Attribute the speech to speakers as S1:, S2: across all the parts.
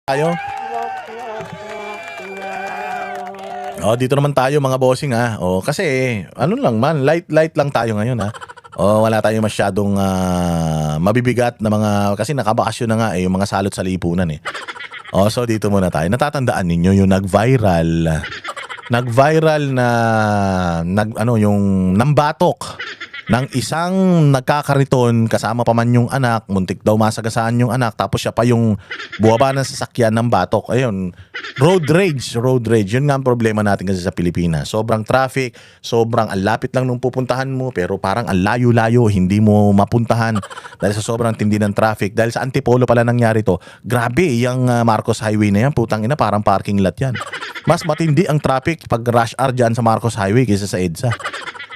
S1: Tayo. Dito naman tayo mga bossing ha. Kasi ano lang man, light lang tayo ngayon ha. Wala tayong masyadong mabibigat na mga, kasi nakabakasyon na nga yung mga salot sa lipunan eh. So dito muna tayo. Natatandaan ninyo yung nag-viral na yung nambatok ng isang nagkakariton kasama pa man yung anak, muntik daw masagasaan yung anak, tapos siya pa yung buwaba ng sasakyan ng batok. Ayun, road rage. Yun nga ang problema natin kasi sa Pilipinas. Sobrang traffic, sobrang ang lapit lang nung pupuntahan mo, pero parang ang layo-layo, hindi mo mapuntahan dahil sa sobrang tindi ng traffic. Dahil sa Antipolo pala nangyari to. Grabe, yung Marcos Highway na yan, putang ina, parang parking lot yan. Mas matindi ang traffic pag rush hour dyan sa Marcos Highway kaysa sa EDSA.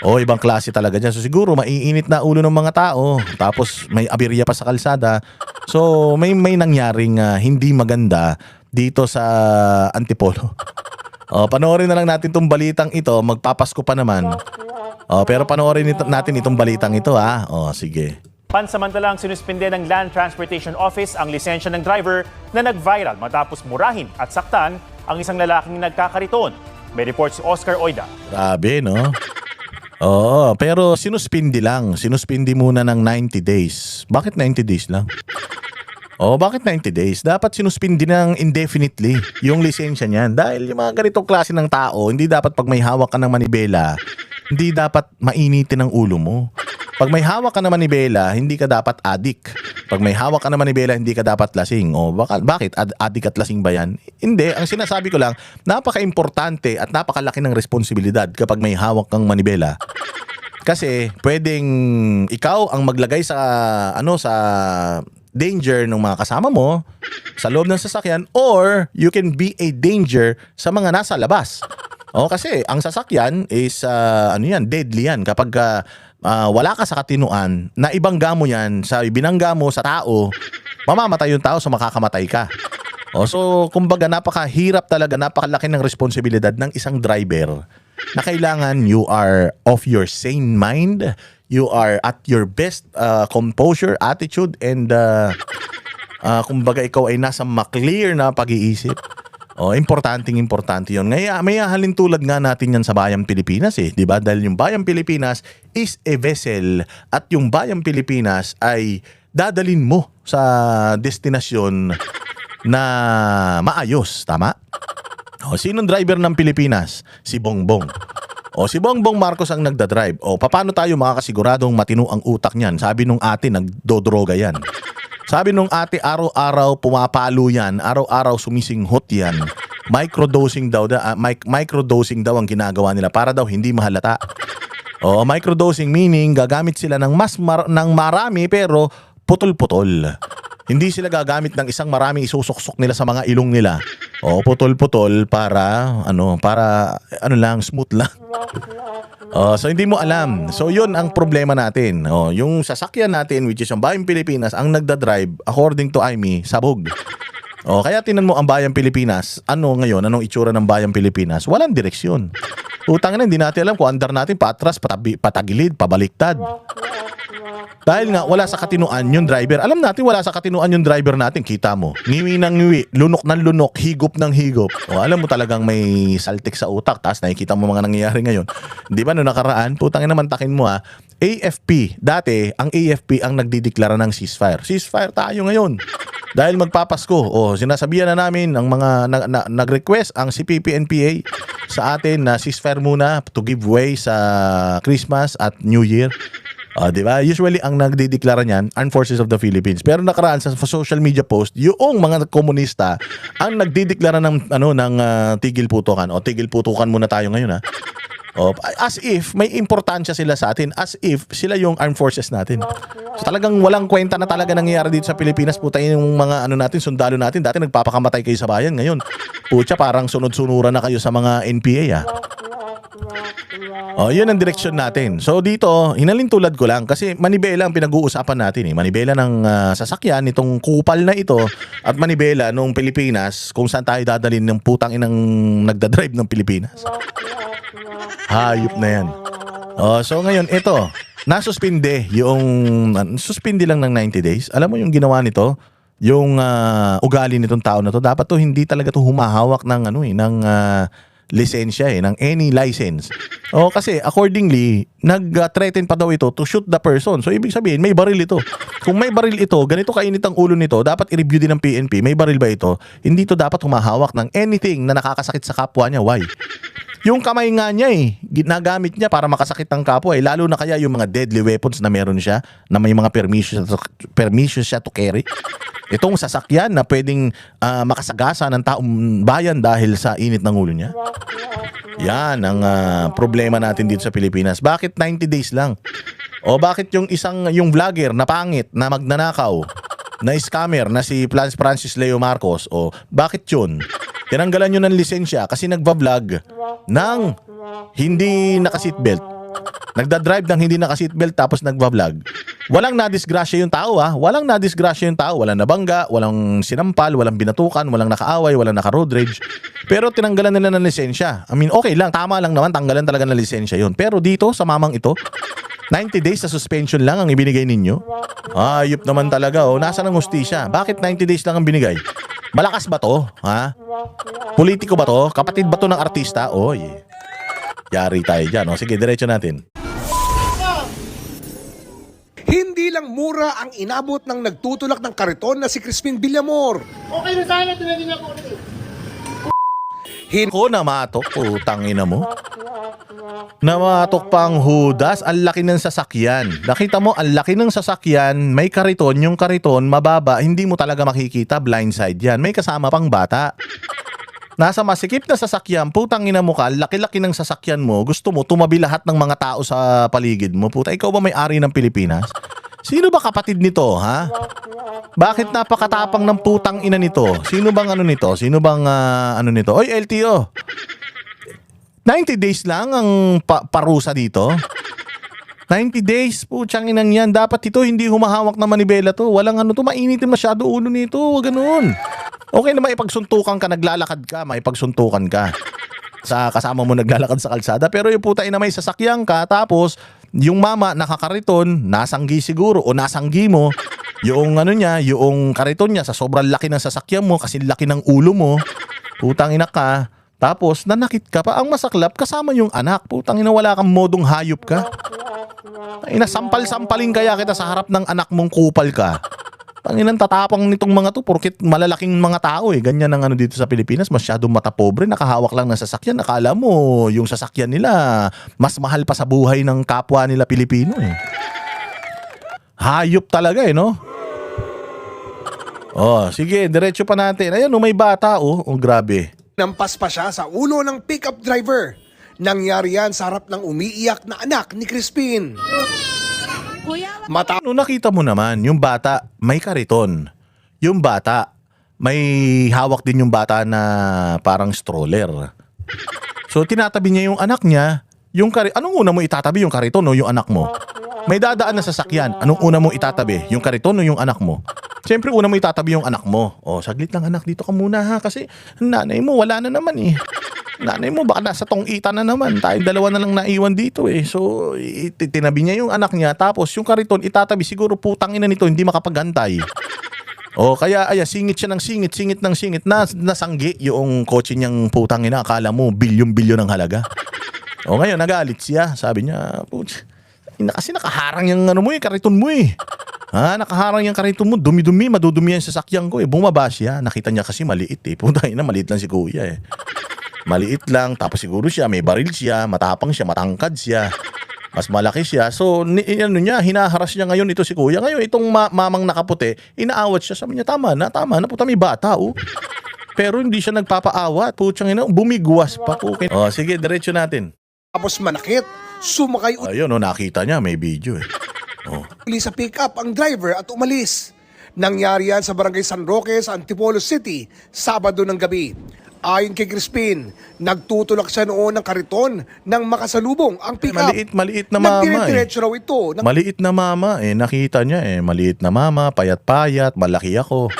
S1: Ibang klase talaga dyan. So siguro maiinit na ulo ng mga tao. Tapos may aberya pa sa kalsada. So may nangyaring hindi maganda dito sa Antipolo. Panoorin na lang natin itong balitang ito. Magpapasko pa naman. Pero panoorin natin itong balitang ito ha. Sige.
S2: Pansamantalang sinuspinde ng Land Transportation Office ang lisensya ng driver na nag-viral matapos murahin at saktan ang isang lalaking nagkakariton. May report si Oscar Oida.
S1: Grabe no? Pero sinuspindi lang. Sinuspindi muna ng 90 days. Bakit 90 days lang? Bakit 90 days? Dapat sinuspindi ng indefinitely yung lisensya niyan. Dahil yung mga ganitong klase ng tao, hindi dapat pag may hawak ka ng manibela, hindi dapat mainitin ang ulo mo. Pag may hawak ka ng manibela, hindi ka dapat adik. Pag may hawak ka ng manibela, hindi ka dapat lasing. Bakit? Adik at lasing ba yan? Hindi. Ang sinasabi ko lang, napaka-importante at napakalaki ng responsibilidad kapag may hawak kang manibela. Kasi pwedeng ikaw ang maglagay sa sa danger ng mga kasama mo sa loob ng sasakyan, or you can be a danger sa mga nasa labas. Kasi ang sasakyan is deadly yan kapag wala ka sa katinuan na ibangga mo yan sa ibinangga mo sa tao, mamamatay yung tao, so makakamatay ka. So kumbaga napakahirap talaga, napakalaki ng responsibilidad ng isang driver na kailangan you are of your sane mind, you are at your best composure, attitude, and kumbaga ikaw ay nasa ma-clear na pag-iisip. Importante yun. Ngayon, may halintulad nga natin yan sa Bayang Pilipinas eh, di ba? Dahil yung Bayang Pilipinas is a vessel at yung Bayang Pilipinas ay dadalin mo sa destinasyon na maayos, tama? Sinong driver ng Pilipinas? Si Bongbong. Si Bongbong Marcos ang nagdadrive. Paano tayo makakasiguradong matino ang utak niyan? Sabi nung ate, nagdodroga yan. Sabi nung ate, araw-araw pumapalo yan, araw-araw sumisinghot yan. Microdosing daw ang ginagawa nila para daw hindi mahalata. Microdosing meaning gagamit sila ng ng marami pero putol-putol. Hindi sila gagamit ng isang marami, isusuksok nila sa mga ilong nila. Putol-putol para smooth lang. So hindi mo alam. So yun ang problema natin. Yung sasakyan natin, which is ang Bayang Pilipinas, ang nagdadrive, according to Amy, sabog. Kaya tinan mo ang Bayang Pilipinas. Anong itsura ng Bayang Pilipinas? Walang direksyon. Utang na, hindi natin alam kung andar natin patras, patagilid, pabaliktad. Dahil nga wala sa katinuan yung driver. Alam natin wala sa katinuan yung driver natin. Kita mo, ngiwi ng ngiwi, lunok ng lunok, higop ng higop. Alam mo talagang may saltik sa utak. Tapos nakikita mo mga nangyayari ngayon. Di ba noong nakaraan, putang ina, mantakin mo AFP, dati ang AFP ang nagdideklara ng ceasefire. Ceasefire tayo ngayon. Dahil magpapasko. Sinasabihan na namin ang mga nag-request ang CPP-NPA sa atin na ceasefire muna to give way sa Christmas at New Year. Di ba? Usually ang nagdideklara niyan, Armed Forces of the Philippines. Pero nakaraan sa social media post, yung mga komunista ang nagdideklara ng tigil putukan. Tigil putukan muna tayo ngayon as if may importansya sila sa atin, as if sila yung armed forces natin. So talagang walang kwenta na talaga nangyayari dito sa Pilipinas. Putay yung mga natin, sundalo natin. Dati nagpapakamatay kayo sa bayan. Ngayon, putya, parang sunod-sunuran na kayo sa mga NPA yun ang direksyon natin. So dito, hinalintulad ko lang kasi manibela ang pinag-uusapan natin Manibela ng sasakyan, itong kupal na ito, at manibela nung Pilipinas kung saan tayo dadalhin ng putang inang nagdadrive ng Pilipinas. Hayop na yan. So ngayon, ito, nasuspinde suspindi lang ng 90 days. Alam mo yung ginawa nito? yung ugali nitong tao na to. Dapat to hindi talaga to humahawak ng lisensya ng any license. O kasi accordingly, nag-threaten pa daw ito to shoot the person. So ibig sabihin, may baril ito. Kung may baril ito, ganito kainit ang ulo nito, dapat i-review din ng PNP, may baril ba ito? Hindi to dapat humahawak ng anything na nakakasakit sa kapwa niya. Why? Yung kamay nga niya ginagamit niya para makasakit ng kapwa lalo na kaya yung mga deadly weapons na meron siya, na may mga permission siya to carry. Itong sasakyan na pwedeng makasagasa ng taong bayan dahil sa init ng ulo niya. Yan ang problema natin dito sa Pilipinas. Bakit 90 days lang? O bakit yung vlogger na pangit, na magnanakaw, na scammer na si Francis Leo Marcos, o bakit yun? Tinanggalan nyo ng lisensya kasi nagva-vlog ng hindi naka-seatbelt. Nagda-drive ng hindi naka-seatbelt tapos nagva-vlog. Walang nadisgrasya yung tao Walang nadisgrasya yung tao. Walang nabangga, walang sinampal, walang binatukan, walang nakaaway, walang naka-road rage. Pero tinanggalan nila ng lisensya. I mean, okay lang, tama lang naman, tanggalan talaga ng lisensya yun. Pero dito, sa mamang ito, 90 days sa suspension lang ang ibinigay ninyo. Ayop naman talaga. Nasaan ang hustisya? Bakit 90 days lang ang binigay? Malakas ba to? Politiko ba to? Kapatid ba to ng artista? Yari tayo dyan. Sige, diretso natin.
S3: Hindi lang mura ang inabot ng nagtutulak ng kariton na si Crispin Villamor.
S4: Okay na sana, tinagin niya ko ulit.
S1: Ko namatok, putang ina mo. Namatok pa ang hudas, ang laki ng sasakyan. Nakita mo, ang laki ng sasakyan, may kariton, yung kariton mababa, hindi mo talaga makikita, blindside yan. May kasama pang bata. Nasa masikip na sasakyan, putang ina mo ka, laki-laki ng sasakyan mo, gusto mo tumabi lahat ng mga tao sa paligid mo. Puta, ikaw ba may-ari ng Pilipinas? Sino ba kapatid nito, Bakit napakatapang ng putang ina nito? Sino bang nito? Sino bang nito? Oy, LTO. 90 days lang ang parusa dito. 90 days, putsang inang yan. Dapat ito hindi humahawak na manibela to. Walang mainitin masyado ulo nito. Huwag ganun. Okay na maipagsuntukan ka, naglalakad ka, maipagsuntukan ka. Sa kasama mo naglalakad sa kalsada. Pero yung puta ina may sasakyan ka, tapos yung mama nakakariton, nasanggi siguro o nasanggi mo, yung yung kariton niya sa sobrang laki ng sasakyan mo kasi laki ng ulo mo. Putang ina ka. Tapos nanakit ka pa. Ang masaklap kasama yung anak. Putang ina, wala kang modong hayop ka. Sampal-sampalin kaya kita sa harap ng anak mong kupal ka. Tanginang tatapang nitong mga to porkit malalaking mga tao Ganyan ang dito sa Pilipinas, masyadong mata pobre, nakahawak lang ng sasakyan. Nakala mo yung sasakyan nila mas mahal pa sa buhay ng kapwa nila Pilipino Hayop talaga no? Sige, diretso pa natin. Ayan may bata grabe.
S3: Nampas pa siya sa ulo ng pickup driver. Nangyari yan sa harap ng umiiyak na anak ni Crispin.
S1: Nakita mo naman, yung bata may kariton. Yung bata, may hawak din yung bata na parang stroller. So tinatabi niya yung anak niya. Anong una mo itatabi, yung kariton o yung anak mo? May dadaan na sasakyan. Anong una mo itatabi, yung kariton o yung anak mo? Siyempre una mo itatabi yung anak mo. Saglit lang anak, dito ka muna kasi nanay mo wala na naman Nanay mo baka nasa tong-ita na naman. Tayong dalawa na lang naiwan dito So tinabi niya yung anak niya, tapos yung kariton itatabi, siguro putang ina nito hindi makapagantay. Kaya singit siya ng singit ng singit na nasanggi yung kotse niyang putang ina. Akala mo bilyon-bilyon ang halaga. Ngayon nagalit siya. Sabi niya, putz, kasi nakaharang yung yung kariton mo nakaharang yung kariton mo, dumi-dumi, madudumi yung sasakyan ko Bumaba siya, nakita niya kasi maliit Putang ina, maliit lang si kuya Maliit lang, tapos siguro siya, may baril siya, matapang siya, matangkad siya, mas malaki siya. So, hinaharas niya ngayon ito si kuya. Ngayon, itong mamang nakaputi, inaawat siya. Sabi niya, tama na, puta may bata Pero hindi siya nagpapaawat. Putsang ina, bumigwas pa. Sige, diretso natin.
S3: Tapos manakit, sumakay
S1: Ayun, nakita niya, may video
S3: uli sa pickup ang driver at umalis. Nangyari yan sa Barangay San Roque sa Antipolo City, Sabado ng gabi. Ayon kay Crispin, nagtutulak siya noon ng kariton nang makasalubong ang pickup.
S1: Maliit na mama
S3: Nagdiretso raw ito.
S1: Maliit na mama nakita niya maliit na mama, payat-payat, malaki ako.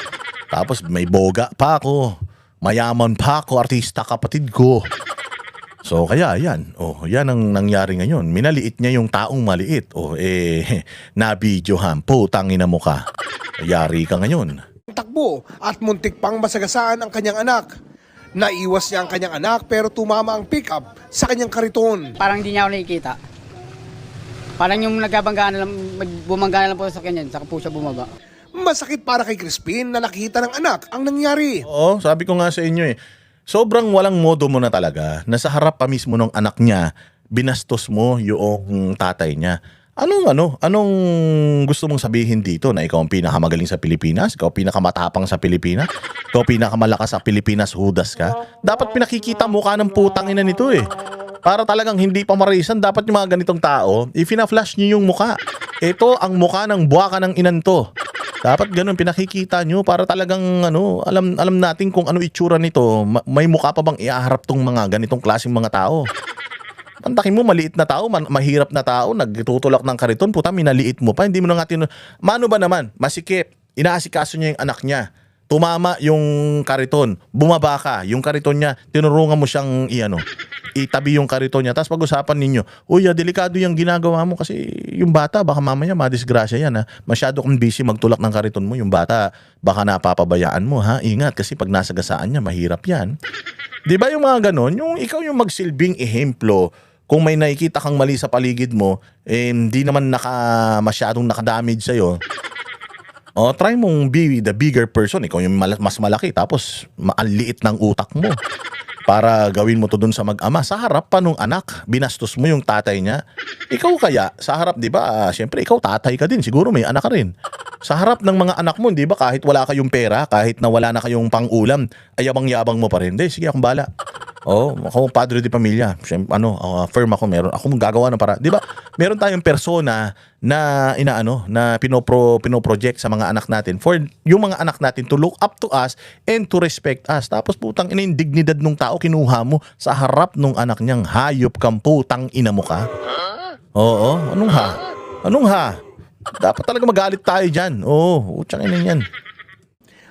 S1: Tapos may boga pa ako. Mayaman pa ako, artista kapatid ko. So kaya yan. Yan ang nangyari ngayon. Minaliit niya yung taong maliit. Na-videohan. Putang ina mo ka. Yari ka ngayon.
S3: Takbo at muntik pang masagasaan ang kanyang anak. Naiwas niya ang kanyang anak pero tumama ang pickup sa kanyang kariton.
S5: Parang hindi niya ako nakikita. Parang yung nagkabanggaan na lang, bumangga na lang po sa kanya, saka po siya bumaba.
S3: Masakit para kay Crispin na nakita ng anak ang nangyari.
S1: Oo, sabi ko nga sa inyo eh. Sobrang walang modo mo na talaga na sa harap pa mismo ng anak niya, binastos mo yung tatay niya. Anong gusto mong sabihin dito? Na ikaw ang pinakamagaling sa Pilipinas? Ikaw ang pinakamatapang sa Pilipinas? Ikaw ang pinakamalakas sa Pilipinas, hudas ka? Dapat pinakikita mukha ng putang ina nito eh. Para talagang hindi pa marisan, dapat yung mga ganitong tao, ifina-flash nyo yung mukha. Ito ang mukha ng buwaka ng inanto. Dapat ganun pinakikita nyo para talagang alam natin kung ano itsura nito. May mukha pa bang iaharap tong mga ganitong klaseng mga tao? Pantakin mo, maliit na tao, mahirap na tao, nagtutulak ng kariton, puta, minaliit mo pa, hindi mo na nga Mano ba naman, masikip, inaasikaso niya yung anak niya, tumama yung kariton, bumaba ka, yung kariton niya, tinurungan mo siyang itabi yung kariton niya, tapos pag-usapan ninyo, uy, delikado yung ginagawa mo kasi yung bata, baka mamaya madisgrasya yan ha, masyado kang busy magtulak ng kariton mo, yung bata, baka napapabayaan mo ha, ingat kasi pag nasagasaan niya, mahirap yan. Di ba yung mga ganon, yung ikaw yung magsilbing ehemplo, kung may nakikita kang mali sa paligid mo, hindi naman masyadong nakadamage sa'yo, try mong be the bigger person. Ikaw yung mas malaki, tapos ang liit ng utak mo. Para gawin mo to dun sa mag-ama. Sa harap pa nung anak, binastos mo yung tatay niya. Ikaw kaya, sa harap, di ba, siyempre ikaw tatay ka din, siguro may anak ka rin. Sa harap ng mga anak mo, di ba, kahit wala kayong pera, kahit na wala na kayong pang-ulam, ayabang-yabang mo pa rin. Di, sige, akong bala. Ako padre de pamilya. Siyempre, firm ako, meron akong gagawa ng para. 'Di ba? Meron tayong persona na pinoproject sa mga anak natin for yung mga anak natin to look up to us and to respect us. Tapos putang ina yung dignidad ng tao kinuha mo sa harap ng anak niyang hayop kang putang ina mo ka. Oo, anong ha? Dapat talaga magalit tayo diyan. Utang ina yan.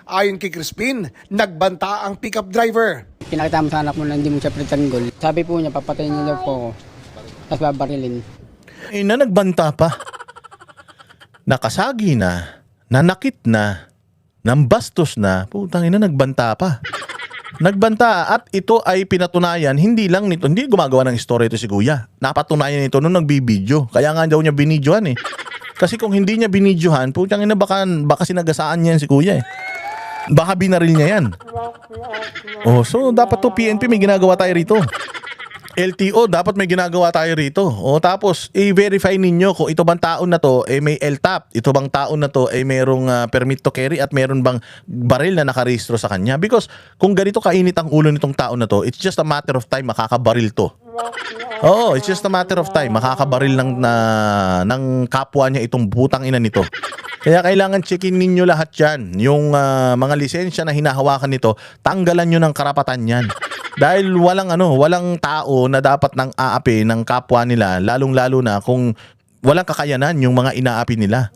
S3: Ayon kay Crispin, nagbanta ang pickup driver.
S5: Pinakita mo sa anak mo na hindi mo siya pritanggol. Sabi po niya, papatayin niya daw po ako. Tapos babarilin.
S1: Nagbanta pa. Nakasagi na, nanakit na, nambastos na, putang ina, nagbanta pa. Nagbanta at ito ay pinatunayan, hindi lang nito, hindi gumagawa ng story ito si Kuya. Napatunayan ito nung nagbibideo. Kaya nga daw niya binidyohan eh. Kasi kung hindi niya binidyohan, putang ina, baka sinagasaan niya si Kuya eh. Baka binaril niya yan. So dapat to PNP may ginagawa tayo rito. LTO dapat may ginagawa tayo rito. Tapos i-verify ninyo kung ito bang taon na to may LTAP, ito bang taon na to merong permit to carry at meron bang baril na nakarehistro sa kanya. Because kung ganito kainit ang ulo nitong taon na to, it's just a matter of time makakabaril to. It's just a matter of time makakabaril ng kapwa niya itong butang ina nito. Kaya kailangan checkin ninyo lahat yan. Yung mga lisensya na hinahawakan nito, tanggalan nyo ng karapatan yan. Dahil walang tao na dapat nang aapi ng kapwa nila, lalong-lalo na kung walang kakayanan yung mga inaapi nila.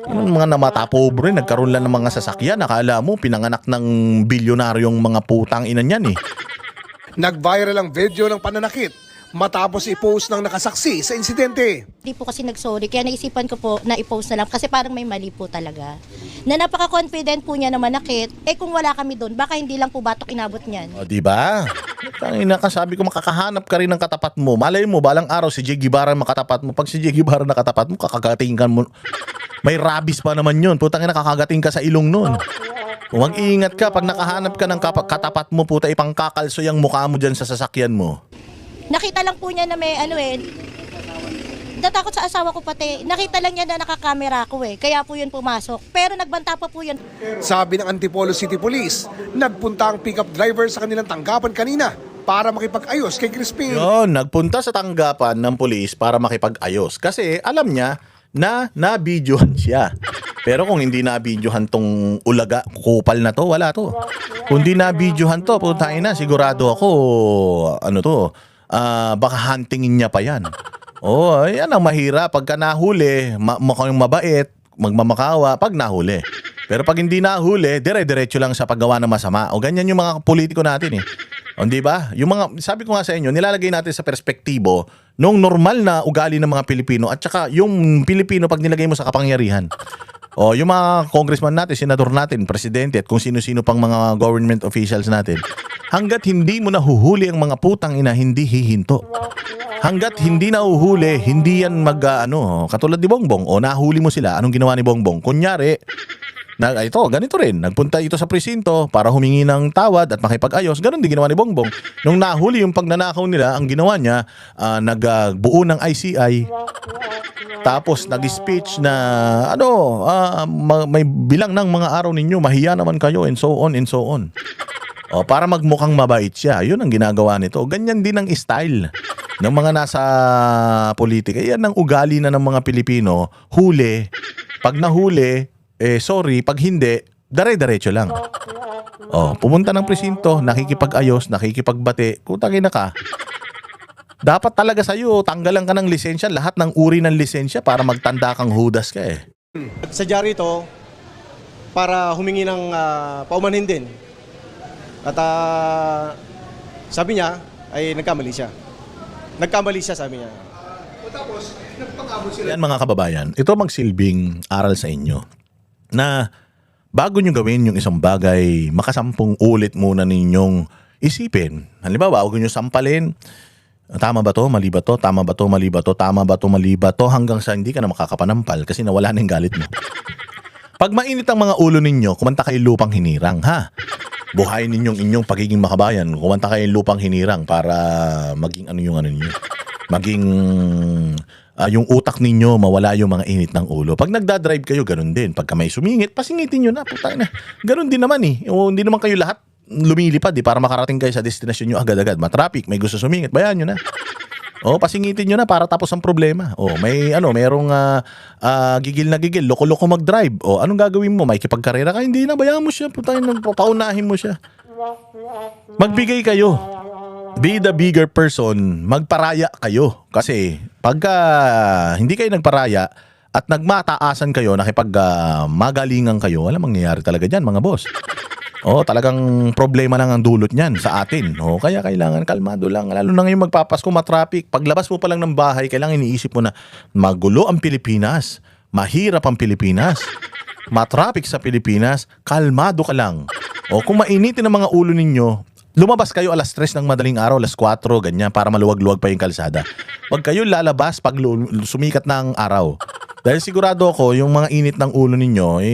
S1: Yung mga namatapobre, nagkaroon lang ng mga sasakyan, nakala mo pinanganak ng bilyonaryong mga putang ina niyan eh.
S3: Nag-viral ang video ng pananakit matapos i-post ng nakasaksi sa insidente.
S6: Hindi po kasi nag-sorry, kaya naisipan ko po na i-post na lang kasi parang may mali po talaga. Na napaka-confident po niya na manakit, kung wala kami doon, baka hindi lang po batok inabot niyan.
S1: Diba? Tangina ka, sabi ko makakahanap ka rin ng katapat mo. Malay mo, balang araw si Jay Guevara makatapat mo. Pag si Jay Guevara nakatapat mo, kakagating ka mo. May rabies pa naman yun. Putang ina, kakagating ka sa ilong nun. Huwag iingat ka, pag nakahanap ka ng katapat mo, puta, ipangkakalso yung mukha mo dyan sa sasakyan mo.
S6: Nakita lang po niya na may natakot sa asawa ko pati. Nakita lang niya na nakakamera ko kaya po yun pumasok. Pero nagbanta pa po yun.
S3: Sabi ng Antipolo City Police, nagpunta ang pickup driver sa kanilang tanggapan kanina para makipag-ayos kay Crispin.
S1: Nagpunta sa tanggapan ng pulis para makipag-ayos kasi alam niya na nabidyohan siya. Pero kung hindi nabidyohan tong ulaga, kupal na to, wala to. Kung hindi nabidyohan to, putangin na, sigurado ako, baka huntingin niya pa yan. Yan ang mahirap. Pagka nahuli, mukhang mabait, magmamakawa pag nahuli. Pero pag hindi nahuli, dire-diretso lang sa paggawa ng masama. Ganyan yung mga politiko natin eh. Di ba? Yung mga, sabi ko nga sa inyo, nilalagay natin sa perspektibo nung normal na ugali ng mga Pilipino at saka yung Pilipino pag nilagay mo sa kapangyarihan. O yung mga congressman natin, senador natin, presidente at kung sino-sino pang mga government officials natin, hanggat hindi mo nahuhuli ang mga putang ina, hindi hihinto. Hanggat hindi nahuhuli, hindi yan katulad ni Bongbong. O nahuli mo sila, anong ginawa ni Bongbong? Kunyari, ganito rin. Nagpunta ito sa presinto para humingi ng tawad at makipag-ayos. Ganon din ginawa ni Bongbong. Nung nahuli yung pagnanakaw nila, ang ginawa niya, nagbuo ng ICI. Tapos nag-speech na may bilang ng mga araw ninyo, mahiya naman kayo and so on and so on. O, para magmukhang mabait siya. Yun ang ginagawa nito. Ganyan din ang style ng mga nasa politika. Yan ang ugali na ng mga Pilipino. Huli. Pag nahuli, sorry. Pag hindi, dare-diretso lang. O, pumunta ng presinto, nakikipag-ayos, nakikipagbate. Kutangin na ka. Dapat talaga sa'yo, tanggalan ka ng lisensya, lahat ng uri ng lisensya para magtanda kang hudas ka eh.
S7: Sadya rito para humingi ng paumanhin din. At sabi niya ay nagkamali siya. Nagkamali siya, sabi niya.
S3: Tapos, nagpang-abot sila.
S1: Yan mga kababayan, ito magsilbing aral sa inyo na bago nyo gawin yung isang bagay, makasampung ulit muna ninyong isipin. Halimbawa, bago nyo sampalin, tama ba to, mali ba to, tama ba to, mali ba to, tama ba to, mali ba to, hanggang sa hindi ka na makakapanampal kasi nawala na yung galit mo. Pag mainit ang mga ulo ninyo, kumanta kayo lupang hinirang, ha? Buhayin ninyong inyong pagiging makabayan, kumanta kayo lupang hinirang para maging ninyo. Maging yung utak ninyo, mawala yung mga init ng ulo. Pag nagdadrive kayo, ganun din. Pagka may sumingit, pasingitin nyo na. Putay na. Ganun din naman eh. O, hindi naman kayo lahat lumilipad para makarating kayo sa destinasyon nyo agad-agad. Matraffic, may gusto sumingit, bayaan nyo na. O, pasingitin nyo na para tapos ang problema. O, merong gigil na gigil, loko-loko mag-drive. O, anong gagawin mo? May kipagkarera ka? Hindi na, bayaan mo siya. Putay na, paunahin mo siya. Magbigay kayo. Be the bigger person, magparaya kayo. Kasi pagka hindi kayo nagparaya at nagmataasan kayo, magalingan kayo, walang mangyayari talaga dyan mga boss. Talagang problema lang ang dulot niyan sa atin. Kaya kailangan kalmado lang. Lalo na ngayon magpapasko, matraffic. Paglabas mo pa lang ng bahay, kailangan iniisip mo na magulo ang Pilipinas. Mahirap ang Pilipinas. Matraffic sa Pilipinas. Kalmado ka lang. Kung mainitin ang mga ulo ninyo, lumabas kayo alas 3 ng madaling araw, alas 4, ganyan, para maluwag-luwag pa yung kalsada. Huwag kayo lalabas pag sumikat ng araw. Dahil sigurado ako, yung mga init ng ulo ninyo,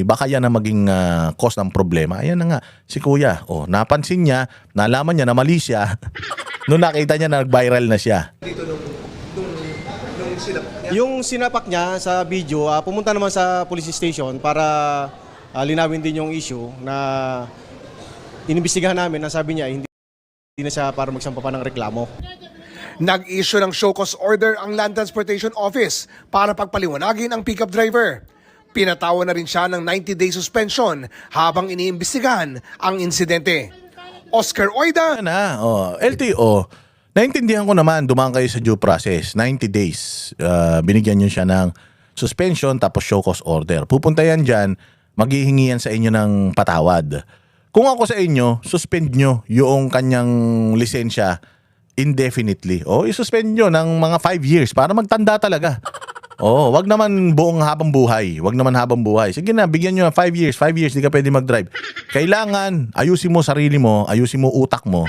S1: baka yan na maging cause ng problema. Ayan na nga, si Kuya. Napansin niya, nalaman niya na mali siya. Nung nakita niya na nag-viral na siya.
S3: Dito nung sinapak niya.
S7: Yung sinapak niya sa video, pumunta naman sa police station para linawin din yung issue na inimbestigahan namin. Ang sabi niya, hindi na siya para magsampa pa ng reklamo.
S3: Nag-issue ng show cause order ang Land Transportation Office para pagpaliwanagin ang pickup driver. Pinatawan na rin siya ng 90-day suspension habang iniimbestigahan ang insidente. Oscar Oida.
S1: LTO, naintindihan ko naman, dumaan kayo sa due process, 90 days. Binigyan nyo siya ng suspension tapos show cause order. Pupunta yan dyan, maghihingi yan sa inyo ng patawad. Kung ako sa inyo, suspend nyo yung kanyang lisensya indefinitely. I-suspend nyo ng mga 5 years para magtanda talaga. Wag naman buong habang buhay. Wag naman habang buhay. Sige na, bigyan nyo ng 5 years. 5 years, di ka pwede mag-drive. Kailangan, ayusin mo sarili mo, ayusin mo utak mo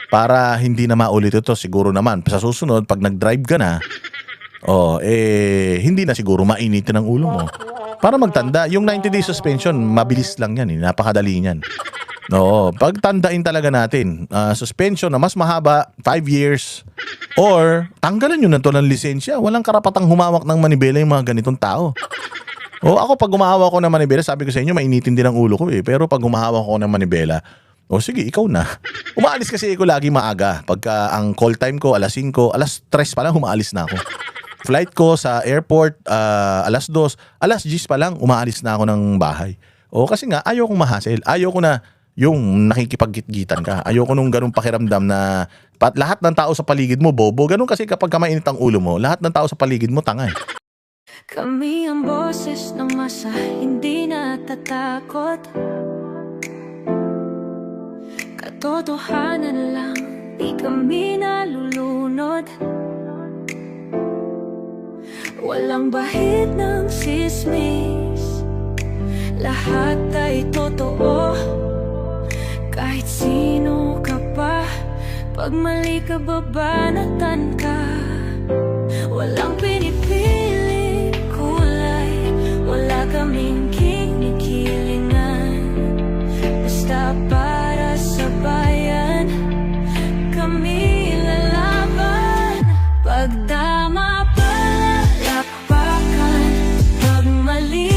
S1: para hindi na maulit ito. Siguro naman, sa susunod, pag nag-drive ka na, hindi na siguro mainitin ang ulo mo. Para magtanda, yung 90-day suspension, mabilis lang yan. Napakadali yan. Pagtandain talaga natin, suspension na mas mahaba, 5 years, or tanggalan nyo na to ng lisensya. Walang karapatang humawak ng manibela yung mga ganitong tao. Ako pag humahawak ko ng manibela, sabi ko sa inyo, mainitin din ang ulo ko eh. Pero pag humahawak ko ng manibela, sige, ikaw na. Umaalis kasi ako lagi maaga. Pagka ang call time ko, alas 5, alas 3 pa lang, umaalis na ako. Flight ko sa airport, alas 2, alas 10 pa lang, umaalis na ako ng bahay. Kasi nga, ayaw kong mahassle. Ayaw ko na yung nakikipag-gitgitan ka. Ayoko nung ganung pakiramdam na lahat ng tao sa paligid mo bobo. Ganun kasi kapag mainit ang ulo mo, lahat ng tao sa paligid mo tanga eh.
S8: Kami ang boses ng masa, hindi natatakot. Katotohanan lang, di kami nalulunod. Walang bahid ng sismis, lahat ay totoo. Kahit sino ka pa, pag mali ka babanatan ka. Walang pinipili kulay, wala kaming kinikilingan. Basta para sa bayan, kami lalaban. Pag tama palakpakan, pag mali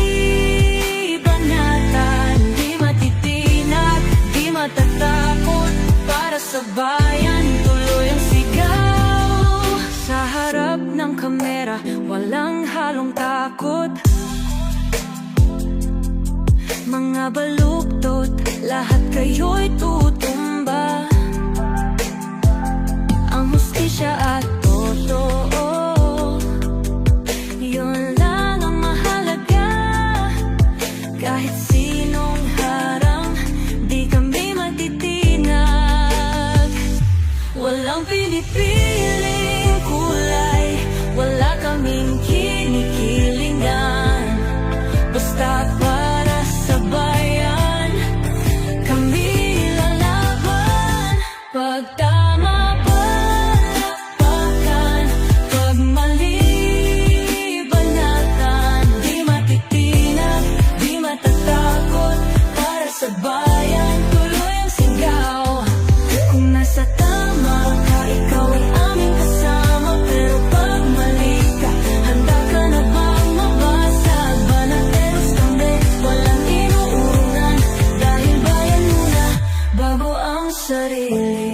S8: banatan. Di matitinag, di matatakot, para sa bayan tuloy ang sigaw. Sa harap ng kamera, walang halong takot. Mga baluktot, lahat kayo'y tutumba. Ang hustisya at totoo, yun lang ang mahalaga. Kahit sinong harang, di kami matitinag. Walang pinipiling kulay, wala kaming kinikilingan. Basta para sa bayan, kami lalaban. Pag tama palakpakan, pag mali banatan. Di matitinag, di matatakot, para sa bayan tuloy ang sigaw. Kung nasa tama ka, ikaw ay aming kasama. Pero pag mali ka, handa ka na bang mabasag? Banateros kami, walang inuurungan. Dahil bayan muna, bago ang sarili.